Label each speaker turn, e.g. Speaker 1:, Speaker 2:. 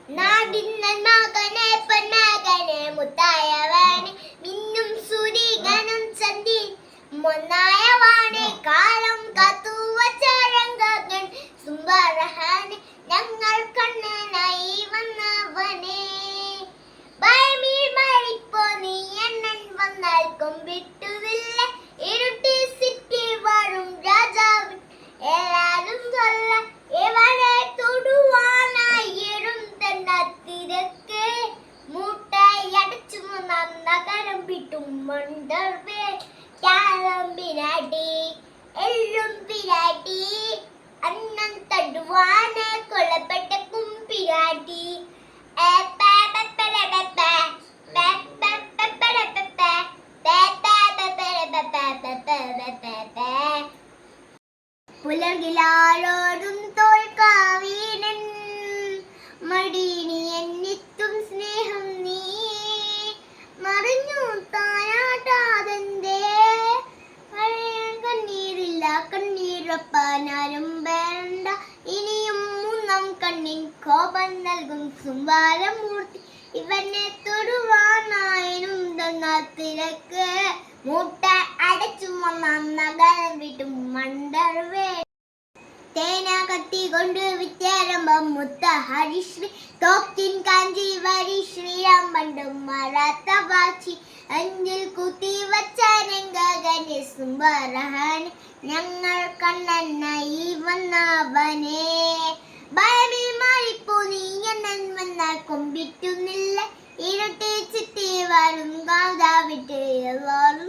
Speaker 1: നാടിന്നൻ മകനെ പൊന്മകനെ മുത്തായവനെ മിന്നും സൂര്യനും ചന്തി മൊന്നായവാനെ കാലം കാത്തുവച്ച രംഗകൻ സുംബരഹാനെ ഞങ്ങൾ കണ്ണനായി വന്നവനെ ഭയമീ മരിപ്പോ നീ എന്നൻ വന്നാൽ കൊമ്പിട്ടുവില്ല ഇരുട്ടി സിറ്റി വരും രാജാവ് എല്ലാരും ചൊല്ല ഇവനെ തൊടുവാനായി തിരക്ക് മൂട്ടയടച്ചു നഗരം വിട്ടും മണ്ടർവേ കാലം പിരാട്ടി എല്ലും പിരാട്ടി അന്നം തടുവാന് കൊല്ലപ്പെട്ട കുമ്പിരാട്ടി പുലർകിലാളോടും തോൽക്കാവീനൻ മടിനി എന്നിത്തും സ്നേഹം നീ മറിഞ്ഞു താനാട്ടാതെന്തേ കണ്ണീരില്ല കണ്ണീരപ്പാനാലും വേണ്ട ഇനിയും മൂന്നാം കണ്ണിൻ കോപം നൽകും സുംബാരമൂർത്തി ഇവനെ തൊടുവാനായനും തന്ന തിരക്ക് മൂട്ട അടച്ചു വന്ന നഗരം വിട്ടും മണ്ടർവേ തേന കത്തി കൊണ്ട് വിദ്യാരംഭം മുത്ത ഹരിശ്രീ തോക്കിൻ കാഞ്ചി വരി ശ്രീരാം പണ്ടും മറാത്ത വാച്ചി അഞ്ചിൽ കുത്തി വച്ച രംഗകനെ സുംബരഹാനെ ഞങ്ങൾ കണ്ണനായി വന്നവനെ ഭയമേ മാറിപ്പോ നീ എന്നൻ വന്നാൽ കൊമ്പിറ്റുന്നില്ല ഇരുട്ടി ചിത്തി വരും കാതാ വിട്ട് എല്ലാവരും